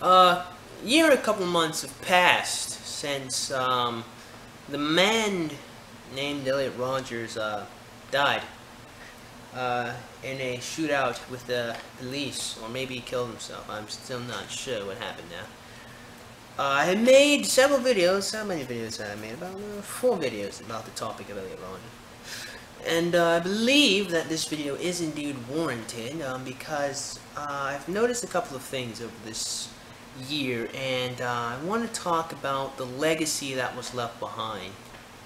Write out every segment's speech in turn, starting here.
A year and a couple months have passed since the man named Elliot Rodgers died in a shootout with the police, or maybe he killed himself. I'm still not sure what happened now. I had made several videos. How many videos have I made? About 4 videos about the topic of Elliot Rodgers. And I believe that this video is indeed warranted because I've noticed a couple of things over this year, and I want to talk about the legacy that was left behind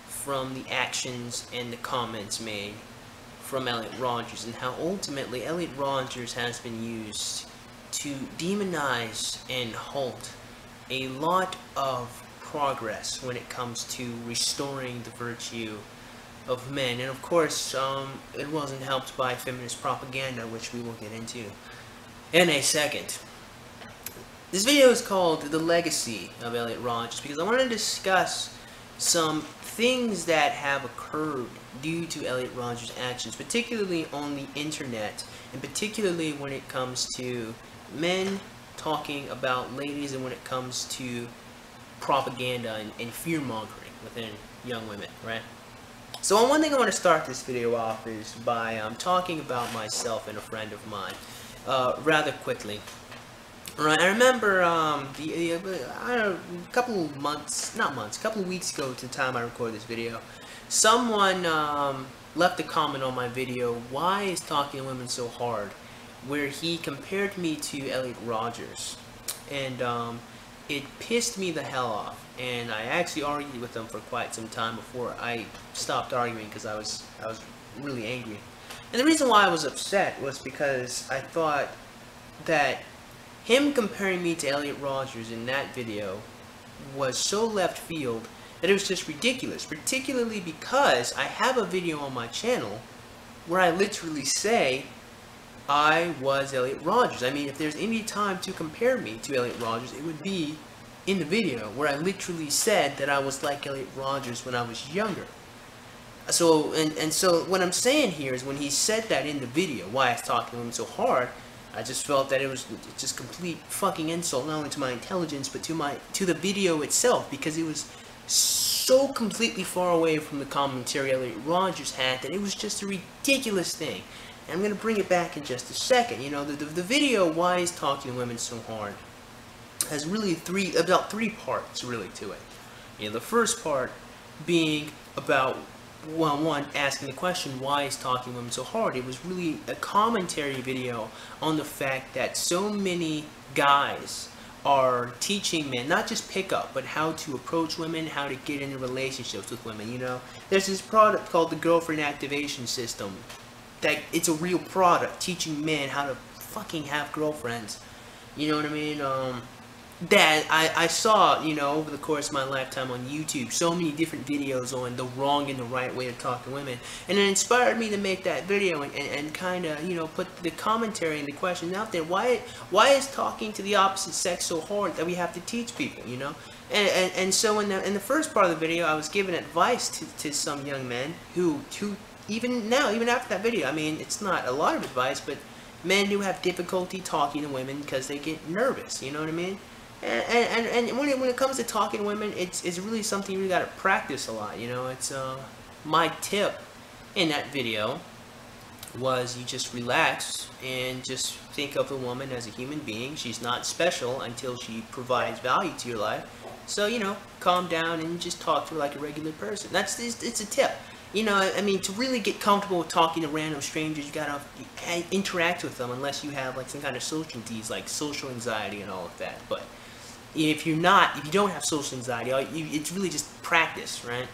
from the actions and the comments made from Elliot Rodgers, and how ultimately Elliot Rodgers has been used to demonize and halt a lot of progress when it comes to restoring the virtue of men. And of course, it wasn't helped by feminist propaganda, which we will get into in a second. This video is called The Legacy of Elliot Rodgers because I want to discuss some things that have occurred due to Elliot Rodgers' actions, particularly on the internet, and particularly when it comes to men talking about ladies, and when it comes to propaganda and fear-mongering within young women, right? So one thing I want to start this video off is by talking about myself and a friend of mine rather quickly. Right, I remember I don't know, a couple of weeks ago to the time I recorded this video, someone left a comment on my video, "Why is talking to women so hard?" where he compared me to Elliot Rodgers, and it pissed me the hell off, and I actually argued with him for quite some time before I stopped arguing because I was really angry. And the reason why I was upset was because I thought that him comparing me to Elliot Rodgers in that video was so left field that it was just ridiculous, particularly because I have a video on my channel where I literally say I was Elliot Rodgers. I mean, if there's any time to compare me to Elliot Rodgers, it would be in the video where I literally said that I was like Elliot Rodgers when I was younger. So, and so what I'm saying here is when he said that in the video, why I was talking to him so hard, I just felt that it was just complete fucking insult, not only to my intelligence, but to the video itself, because it was so completely far away from the commentary Elliot Rodgers had that it was just a ridiculous thing. And I'm going to bring it back in just a second. You know, the video, Why Is Talking to Women So Hard, has really about three parts really to it. You know, the first part being about, well, one, asking the question, why is talking to women so hard? It was really a commentary video on the fact that so many guys are teaching men, not just pickup, but how to approach women, how to get into relationships with women, you know. There's this product called the Girlfriend Activation System. That it's a real product, teaching men how to fucking have girlfriends. You know what I mean? That I saw, you know, over the course of my lifetime on YouTube, so many different videos on the wrong and the right way to talk to women, and it inspired me to make that video and kind of, you know, put the commentary and the question out there. Why is talking to the opposite sex so hard that we have to teach people, you know? And so in the first part of the video, I was giving advice to some young men who even now, even after that video, I mean, it's not a lot of advice, but men who have difficulty talking to women because they get nervous, you know what I mean? And when it comes to talking to women, it's really something you really got to practice a lot, you know. It's my tip in that video was you just relax and just think of the woman as a human being. She's not special until she provides value to your life. So, you know, calm down and just talk to her like a regular person. It's a tip. You know, I mean, to really get comfortable with talking to random strangers, you gotta interact with them unless you have like some kind of social disease, like social anxiety and all of that. But if you don't have social anxiety, it's really just practice, right?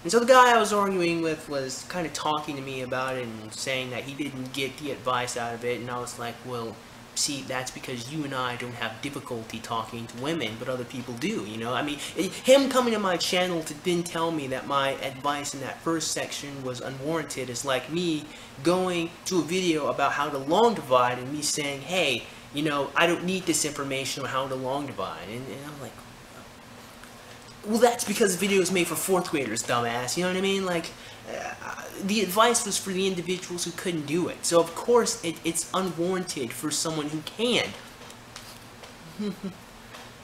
And so the guy I was arguing with was kind of talking to me about it and saying that he didn't get the advice out of it, and I was like, well, see, that's because you and I don't have difficulty talking to women, but other people do, you know? I mean, him coming to my channel to then tell me that my advice in that first section was unwarranted is like me going to a video about how to long divide and me saying, hey, you know, I don't need this information on how to long divide. And I'm like, well, that's because the video is made for 4th graders, dumbass, you know what I mean? Like, the advice was for the individuals who couldn't do it. So, of course, it's unwarranted for someone who can.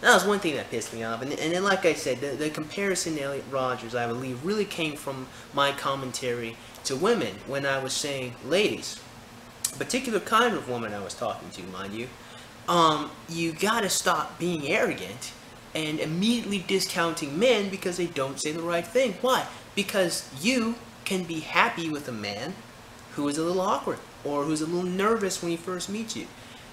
That was one thing that pissed me off. And then, like I said, the comparison to Elliot Rodgers, I believe, really came from my commentary to women when I was saying, ladies, a particular kind of woman I was talking to, mind you, you gotta stop being arrogant and immediately discounting men because they don't say the right thing. Why? Because you can be happy with a man who is a little awkward or who's a little nervous when he first meets you.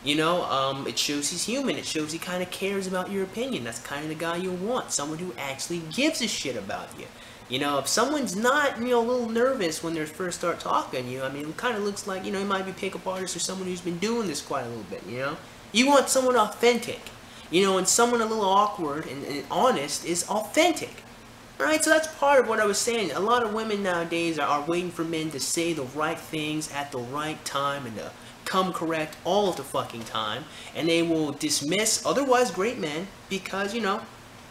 You know, it shows he's human. It shows he kind of cares about your opinion. That's kind of the guy you want. Someone who actually gives a shit about you. You know, if someone's not, you know, a little nervous when they first start talking to you, I mean, it kind of looks like, you know, he might be a pickup artist or someone who's been doing this quite a little bit, you know? You want someone authentic. You know, and someone a little awkward and honest is authentic. Alright, so that's part of what I was saying. A lot of women nowadays are waiting for men to say the right things at the right time and to come correct all of the fucking time, and they will dismiss otherwise great men because, you know,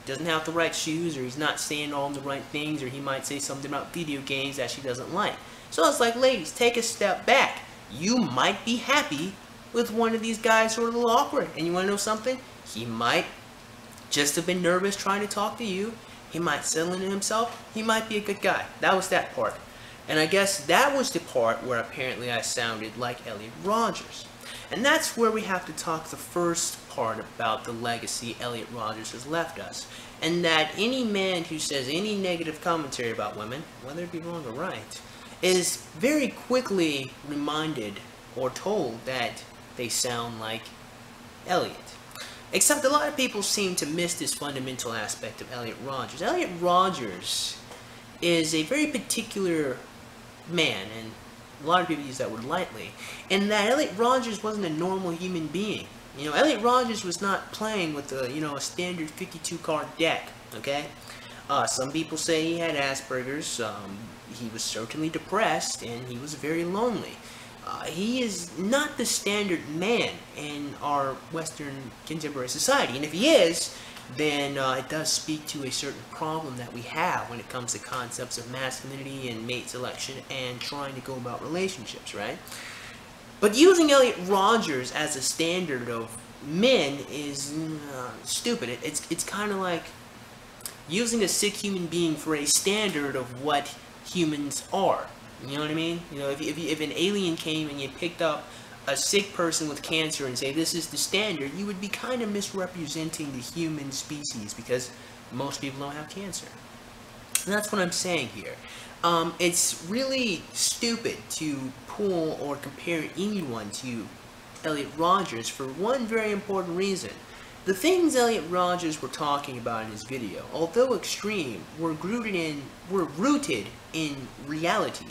doesn't have the right shoes, or he's not saying all the right things, or he might say something about video games that she doesn't like. So it's like, ladies, take a step back. You might be happy with one of these guys who are a little awkward, and you want to know something? He might just have been nervous trying to talk to you. He might settle into himself. He might be a good guy. That was that part. And I guess that was the part where apparently I sounded like Elliot Rodgers. And that's where we have to talk the first part about the legacy Elliot Rodgers has left us. And that any man who says any negative commentary about women, whether it be wrong or right, is very quickly reminded or told that they sound like Elliot. Except a lot of people seem to miss this fundamental aspect of Elliot Rodgers. Elliot Rodgers is a very particular man, and a lot of people use that word lightly, and that Elliot Rodgers wasn't a normal human being. You know, Elliot Rodgers was not playing with a, you know, a standard 52 card deck, okay? Some people say he had Asperger's, he was certainly depressed, and he was very lonely. He is not the standard man in our Western contemporary society, and if he is, then it does speak to a certain problem that we have when it comes to concepts of masculinity and mate selection and trying to go about relationships, right? But using Elliot Rodgers as a standard of men is stupid. It's kind of like using a sick human being for a standard of what humans are. You know what I mean? You know, if an alien came and you picked up a sick person with cancer and say this is the standard, you would be kind of misrepresenting the human species because most people don't have cancer. And that's what I'm saying here. It's really stupid to pull or compare anyone to Elliot Rodgers for one very important reason. The things Elliot Rodgers were talking about in his video, although extreme, were rooted in reality.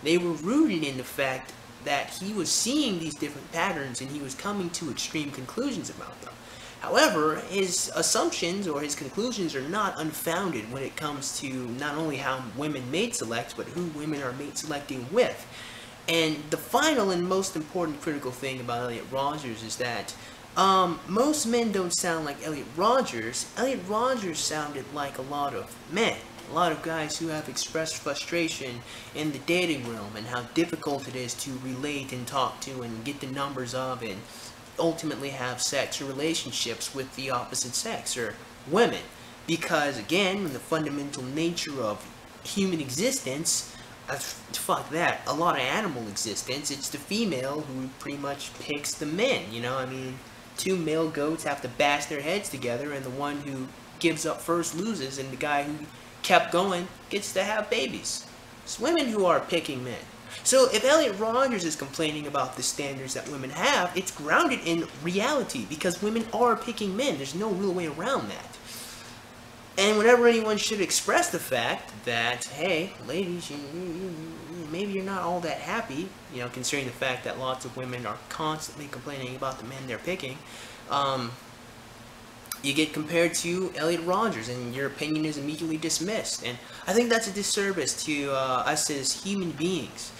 They were rooted in the fact that he was seeing these different patterns and he was coming to extreme conclusions about them. However, his assumptions or his conclusions are not unfounded when it comes to not only how women mate select, but who women are mate selecting with. And the final and most important critical thing about Elliot Rodgers is that most men don't sound like Elliot Rodgers. Elliot Rodgers sounded like a lot of men. A lot of guys who have expressed frustration in the dating realm and how difficult it is to relate and talk to and get the numbers of and ultimately have sex or relationships with the opposite sex or women. Because again, in the fundamental nature of human existence, fuck that, a lot of animal existence, it's the female who pretty much picks the men, you know, I mean, two male goats have to bash their heads together and the one who gives up first loses and the guy who kept going gets to have babies. It's women who are picking men. So if Elliot Rodgers is complaining about the standards that women have, it's grounded in reality because women are picking men. There's no real way around that. And whenever anyone should express the fact that, hey, ladies, maybe you're not all that happy, you know, considering the fact that lots of women are constantly complaining about the men they're picking, you get compared to Elliot Rodgers and your opinion is immediately dismissed. And I think that's a disservice to us as human beings.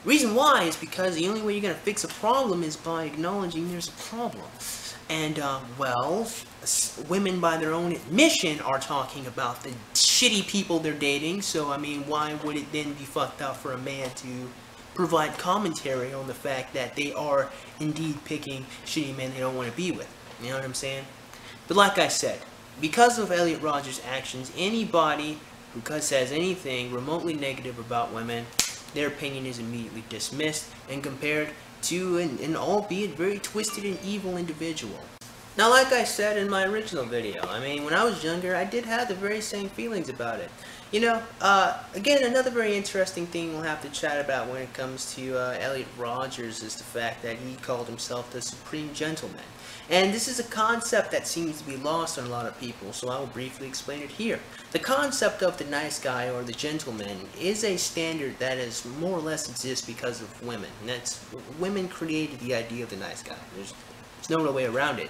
Reason why is because the only way you're going to fix a problem is by acknowledging there's a problem. And, well, women by their own admission are talking about the shitty people they're dating, so, I mean, why would it then be fucked up for a man to provide commentary on the fact that they are indeed picking shitty men they don't want to be with? You know what I'm saying? But like I said, Because of Elliot Rodgers' actions, anybody who says anything remotely negative about women, their opinion is immediately dismissed and compared to an albeit very twisted and evil individual. Now, like I said in my original video, I mean, when I was younger, I did have the very same feelings about it. You know, again, another very interesting thing we'll have to chat about when it comes to Elliot Rodgers is the fact that he called himself the Supreme Gentleman. And this is a concept that seems to be lost on a lot of people, so I will briefly explain it here. The concept of the nice guy or the gentleman is a standard that is more or less exists because of women. And that's, women created the idea of the nice guy. There's no real way around it.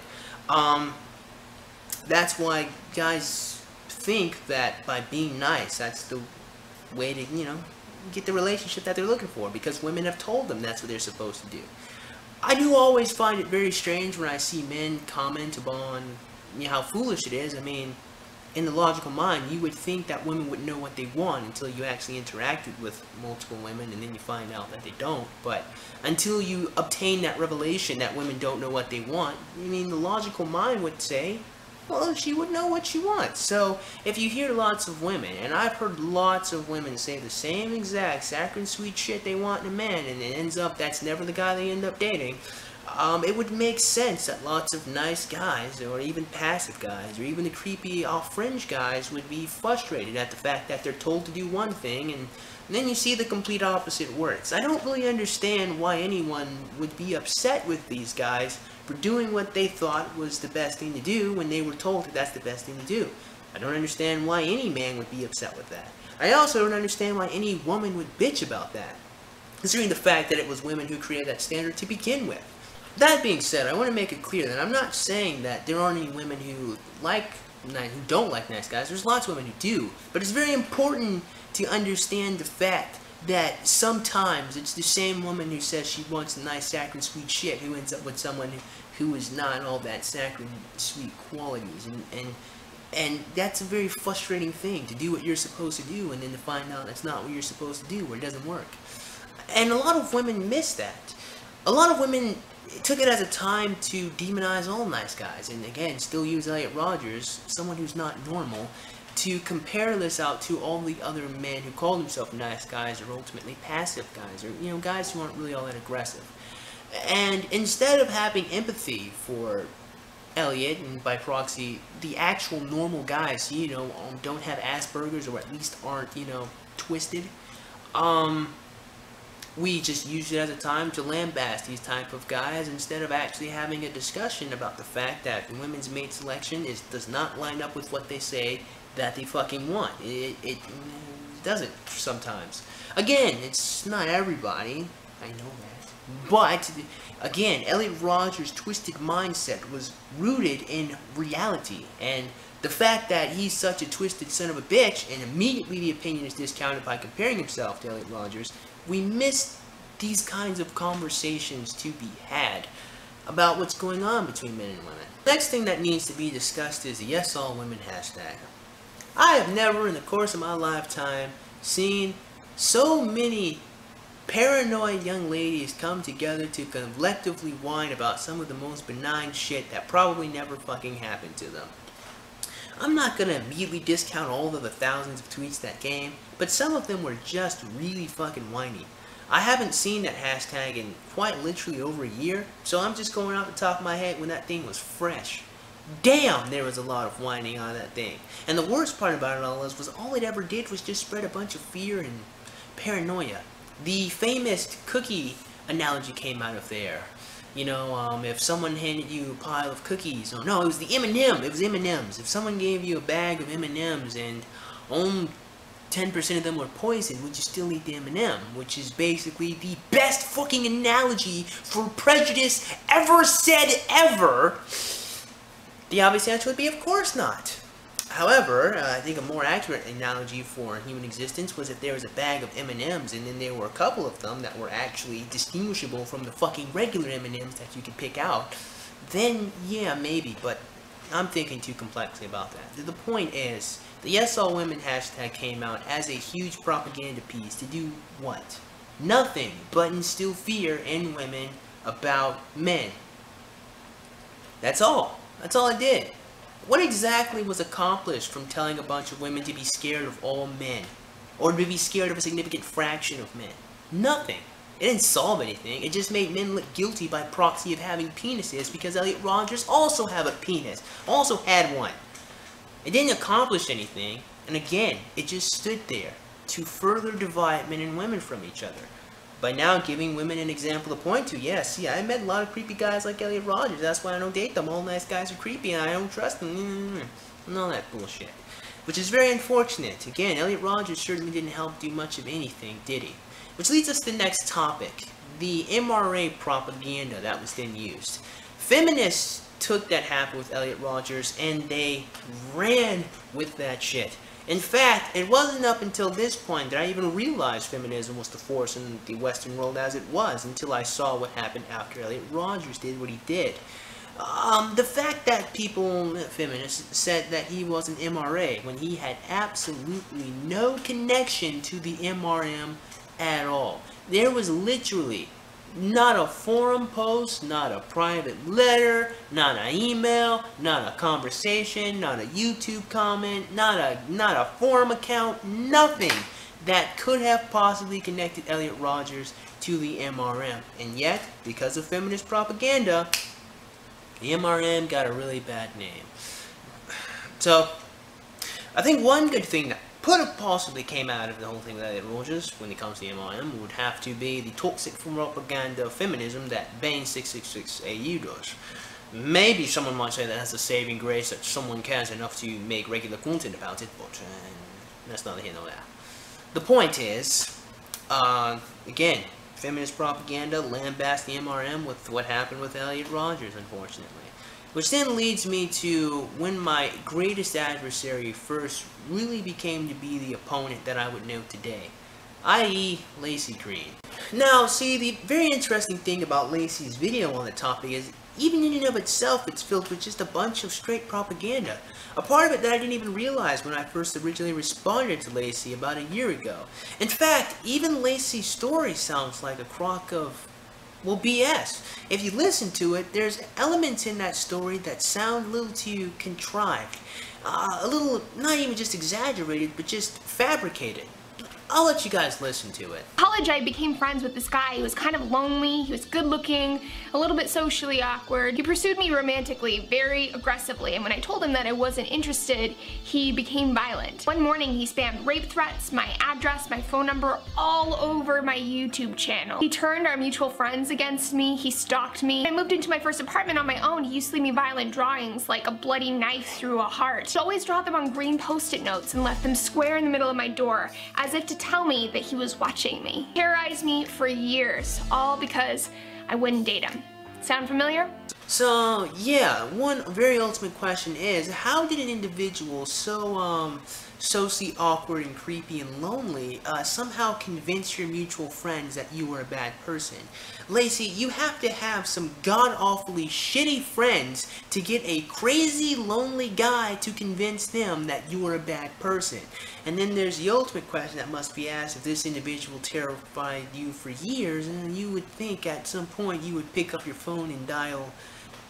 That's why guys think that by being nice, that's the way to, you know, get the relationship that they're looking for, because women have told them that's what they're supposed to do. I do always find it very strange when I see men comment upon, you know, how foolish it is. I mean, in the logical mind, you would think that women would know what they want until you actually interacted with multiple women, and then you find out that they don't. But until you obtain that revelation that women don't know what they want, I mean, the logical mind would say, well, she would know what she wants. So, if you hear lots of women, and I've heard lots of women say the same exact saccharine sweet shit they want in a man, and it ends up that's never the guy they end up dating, it would make sense that lots of nice guys, or even passive guys, or even the creepy off-fringe guys would be frustrated at the fact that they're told to do one thing, and then you see the complete opposite works. I don't really understand why anyone would be upset with these guys for doing what they thought was the best thing to do when they were told that that's the best thing to do. I don't understand why any man would be upset with that. I also don't understand why any woman would bitch about that, considering the fact that it was women who created that standard to begin with. That being said, I want to make it clear that I'm not saying that there aren't any women who don't like nice guys. There's lots of women who do, but it's very important to understand the fact that sometimes it's the same woman who says she wants a nice saccharine sweet shit who ends up with someone who is not all that saccharine sweet qualities, and that's a very frustrating thing, to do what you're supposed to do and then to find out that's not what you're supposed to do, or it doesn't work. And a lot of women miss that. A lot of women took it as a time to demonize all nice guys, and again, still use Elliot Rodgers, someone who's not normal, to compare this out to all the other men who call themselves nice guys, or ultimately passive guys, or, you know, guys who aren't really all that aggressive. And instead of having empathy for Elliot, and by proxy, the actual normal guys, you know, don't have Asperger's, or at least aren't, you know, twisted, we just use it as a time to lambast these type of guys instead of actually having a discussion about the fact that women's mate selection does not line up with what they say that they fucking want. It doesn't sometimes. Again, it's not everybody, I know that. But, again, Elliot Rodgers' twisted mindset was rooted in reality, and the fact that he's such a twisted son of a bitch, and immediately the opinion is discounted by comparing himself to Elliot Rodgers, we miss these kinds of conversations to be had about what's going on between men and women. Next thing that needs to be discussed is the Yes All Women hashtag. I have never in the course of my lifetime seen so many paranoid young ladies come together to collectively whine about some of the most benign shit that probably never fucking happened to them. I'm not gonna immediately discount all of the thousands of tweets that came, but some of them were just really fucking whiny. I haven't seen that hashtag in quite literally over a year, so I'm just going off the top of my head when that thing was fresh. Damn, there was a lot of whining on that thing. And the worst part about it all was all it ever did was just spread a bunch of fear and paranoia. The famous cookie analogy came out of there. You know, if someone handed you a pile of cookies, or no, it was the M&M, it was M&Ms. If someone gave you a bag of M&Ms and 10% of them were poisoned, would you still eat the M&M? Which is basically the best fucking analogy for prejudice ever said ever. The obvious answer would be, of course not. However, I think a more accurate analogy for human existence was if there was a bag of M&Ms and then there were a couple of them that were actually distinguishable from the fucking regular M&Ms that you could pick out, then yeah, maybe, but I'm thinking too complexly about that. The point is, the Yes All Women hashtag came out as a huge propaganda piece to do what? Nothing but instill fear in women about men. That's all. That's all it did. What exactly was accomplished from telling a bunch of women to be scared of all men? Or to be scared of a significant fraction of men? Nothing. It didn't solve anything. It just made men look guilty by proxy of having penises because Elliot Rodgers also had a penis. Also had one. It didn't accomplish anything. And again, it just stood there to further divide men and women from each other. By now giving women an example to point to. Yeah, see, I met a lot of creepy guys like Elliot Rodgers. That's why I don't date them. All nice guys are creepy and I don't trust them. And all that bullshit. Which is very unfortunate. Again, Elliot Rodgers certainly didn't help do much of anything, did he? Which leads us to the next topic. The MRA propaganda that was then used. Feminists took that happened with Elliot Rodgers and they ran with that shit. In fact, it wasn't up until this point that I even realized feminism was the force in the Western world as it was, until I saw what happened after Elliot Rodgers did what he did. The fact that people, feminists, said that he was an MRA when he had absolutely no connection to the MRM at all. There was literally not a forum post, not a private letter, not an email, not a conversation, not a YouTube comment, not a forum account, nothing that could have possibly connected Elliot Rodgers to the MRM. And yet, because of feminist propaganda, the MRM got a really bad name. So, I think one good thing that could have possibly came out of the whole thing with Elliot Rodgers when it comes to the MRM would have to be the toxic propaganda of feminism that BASSFZz does. Maybe someone might say that has a saving grace that someone cares enough to make regular content about it, but that's neither here nor there. The point is, again, feminist propaganda lambast the MRM with what happened with Elliot Rodgers, unfortunately. Which then leads me to when my greatest adversary first really became to be the opponent that I would know today, i.e. Lacy Green. Now, see, the very interesting thing about Lacy's video on the topic is, even in and of itself, it's filled with just a bunch of straight propaganda. A part of it that I didn't even realize when I first originally responded to Lacy about a year ago. In fact, even Lacy's story sounds like a crock of, well, BS. If you listen to it, there's elements in that story that sound a little too contrived. A little, not even just exaggerated, but just fabricated. I'll let you guys listen to it. In college, I became friends with this guy. He was kind of lonely, he was good looking, a little bit socially awkward. He pursued me romantically, very aggressively, and when I told him that I wasn't interested, he became violent. One morning, he spammed rape threats, my address, my phone number, all over my YouTube channel. He turned our mutual friends against me, he stalked me. When I moved into my first apartment on my own, he used to leave me violent drawings, like a bloody knife through a heart. He'd always draw them on green post-it notes and left them square in the middle of my door, as if to tell me that he was watching me. He terrorized me for years, all because I wouldn't date him. Sound familiar? So, yeah, one very ultimate question is, how did an individual so, socially awkward and creepy and lonely, somehow convince your mutual friends that you were a bad person? Lacy, you have to have some god-awfully shitty friends to get a crazy, lonely guy to convince them that you were a bad person. And then there's the ultimate question that must be asked: if this individual terrified you for years, and you would think at some point you would pick up your phone and dial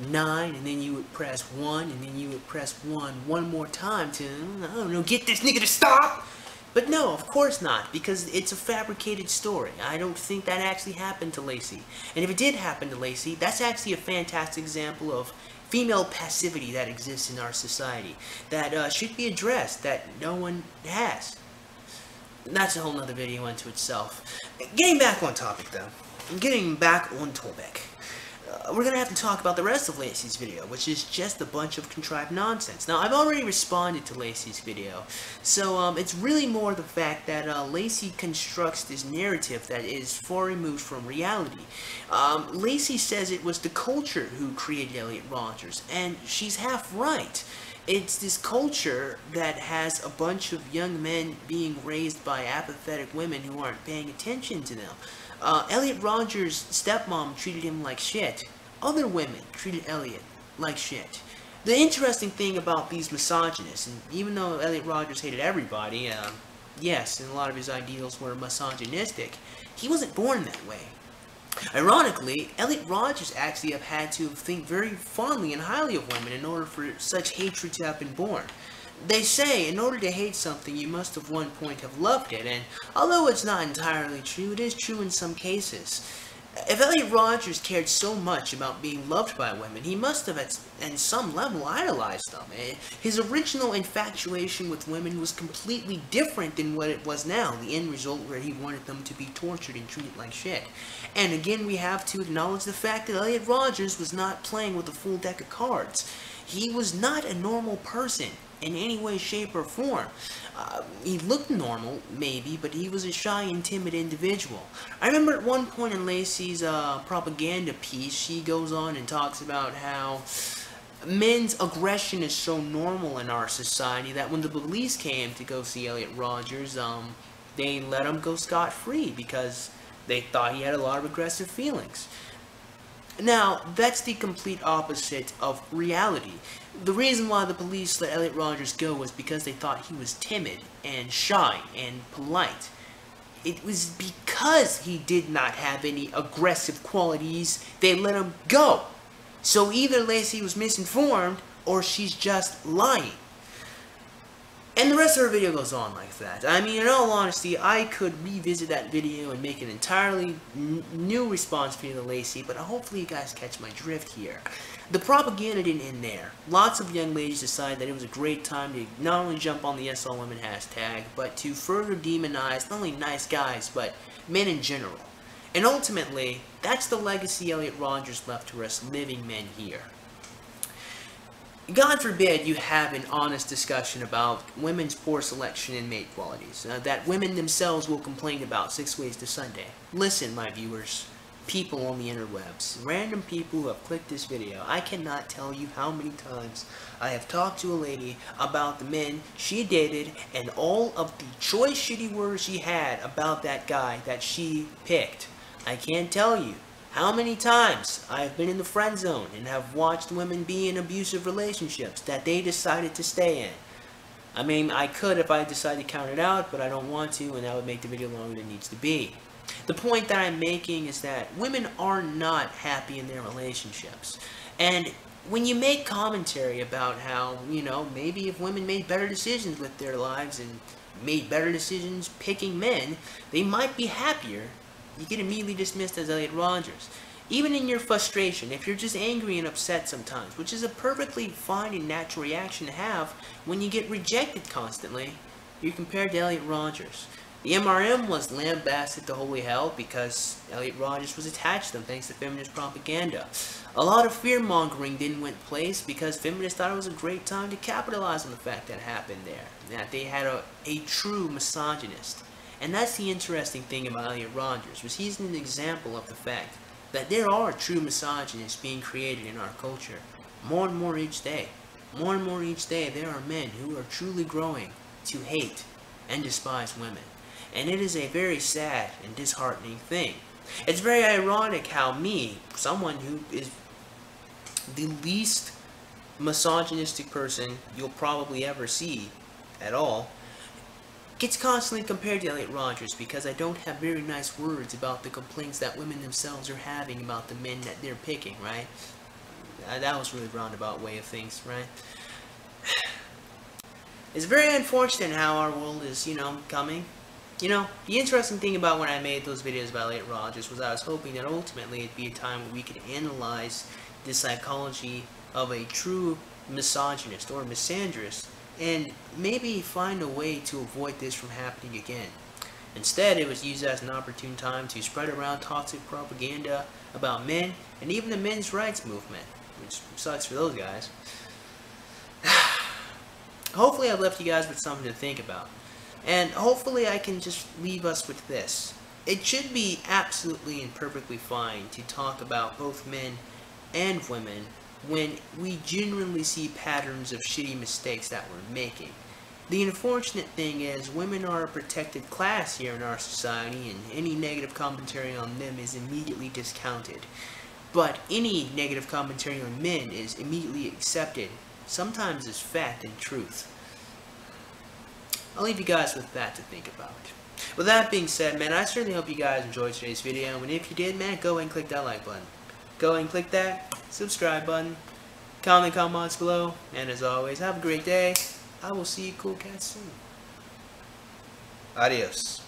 9, and then you would press 1, and then you would press 1 one more time to, I don't know, get this nigga to stop? But no, of course not, because it's a fabricated story. I don't think that actually happened to Lacy. And if it did happen to Lacy, that's actually a fantastic example of female passivity that exists in our society, that should be addressed, that no one has. That's a whole nother video unto itself. Getting back on topic, though. Getting back on topic. We're gonna have to talk about the rest of Lacy's video, which is just a bunch of contrived nonsense. Now, I've already responded to Lacy's video, so it's really more the fact that Lacy constructs this narrative that is far removed from reality. Lacy says it was the culture who created Elliot Rodgers, and she's half right. It's this culture that has a bunch of young men being raised by apathetic women who aren't paying attention to them. Elliot Rodgers' stepmom treated him like shit. Other women treated Elliot like shit. The interesting thing about these misogynists, and even though Elliot Rodgers hated everybody, yes, and a lot of his ideals were misogynistic, he wasn't born that way. Ironically, Elliot Rodgers actually have had to think very fondly and highly of women in order for such hatred to have been born. They say, in order to hate something, you must at one point have loved it, and although it's not entirely true, it is true in some cases. If Elliot Rodgers cared so much about being loved by women, he must have at some level idolized them. His original infatuation with women was completely different than what it was now, the end result where he wanted them to be tortured and treated like shit. And again, we have to acknowledge the fact that Elliot Rodgers was not playing with a full deck of cards. He was not a normal person in any way, shape, or form. He looked normal, maybe, but he was a shy and timid individual. I remember at one point in Lacys Propaganda piece, she goes on and talks about how men's aggression is so normal in our society that when the police came to go see Elliot Rodgers, they let him go scot-free because they thought he had a lot of aggressive feelings. Now, that's the complete opposite of reality. The reason why the police let Elliot Rodgers go was because they thought he was timid and shy and polite. It was because he did not have any aggressive qualities they let him go. So either Lacy was misinformed or she's just lying. And the rest of her video goes on like that. I mean, in all honesty, I could revisit that video and make an entirely new response video to Lacy, but hopefully you guys catch my drift here. The propaganda didn't end there. Lots of young ladies decided that it was a great time to not only jump on the #YesAllWomen hashtag, but to further demonize not only nice guys, but men in general. And ultimately, that's the legacy Elliot Rodgers left to us living men here. God forbid you have an honest discussion about women's poor selection and mate qualities that women themselves will complain about 6 ways to Sunday. Listen, my viewers, people on the interwebs, random people who have clicked this video, I cannot tell you how many times I have talked to a lady about the men she dated and all of the choice shitty words she had about that guy that she picked. I can't tell you how many times I have been in the friend zone and have watched women be in abusive relationships that they decided to stay in. I mean, I could if I decided to count it out, but I don't want to, and that would make the video longer than it needs to be. The point that I'm making is that women are not happy in their relationships. And when you make commentary about how, you know, maybe if women made better decisions with their lives and made better decisions picking men, they might be happier, you get immediately dismissed as Elliot Rodgers. Even in your frustration, if you're just angry and upset sometimes, which is a perfectly fine and natural reaction to have when you get rejected constantly, you're compared to Elliot Rodgers. The MRM was lambasted to holy hell because Elliot Rodgers was attached to them thanks to feminist propaganda. A lot of fear-mongering didn't went place because feminists thought it was a great time to capitalize on the fact that happened there, that they had a true misogynist. And that's the interesting thing about Elliot Rodgers, was he's an example of the fact that there are true misogynists being created in our culture. More and more each day. More and more each day, there are men who are truly growing to hate and despise women. And it is a very sad and disheartening thing. It's very ironic how me, someone who is the least misogynistic person you'll probably ever see at all, gets constantly compared to Elliot Rodgers because I don't have very nice words about the complaints that women themselves are having about the men that they're picking, right? That was really a roundabout way of things, right? It's very unfortunate how our world is, you know, coming. You know, the interesting thing about when I made those videos about Elliot Rodgers was I was hoping that ultimately it'd be a time where we could analyze the psychology of a true misogynist or misandrist and maybe find a way to avoid this from happening again. Instead, it was used as an opportune time to spread around toxic propaganda about men and even the men's rights movement, which sucks for those guys. Hopefully I've left you guys with something to think about. And hopefully I can just leave us with this. It should be absolutely and perfectly fine to talk about both men and women when we genuinely see patterns of shitty mistakes that we're making. The unfortunate thing is women are a protected class here in our society, and any negative commentary on them is immediately discounted. But any negative commentary on men is immediately accepted, sometimes as fact and truth. I'll leave you guys with that to think about. With that being said, man, I certainly hope you guys enjoyed today's video, and if you did, man, go and click that like button. Go and click that subscribe button. Comment comments below, and as always, have a great day. I will see you cool cats soon. Adios.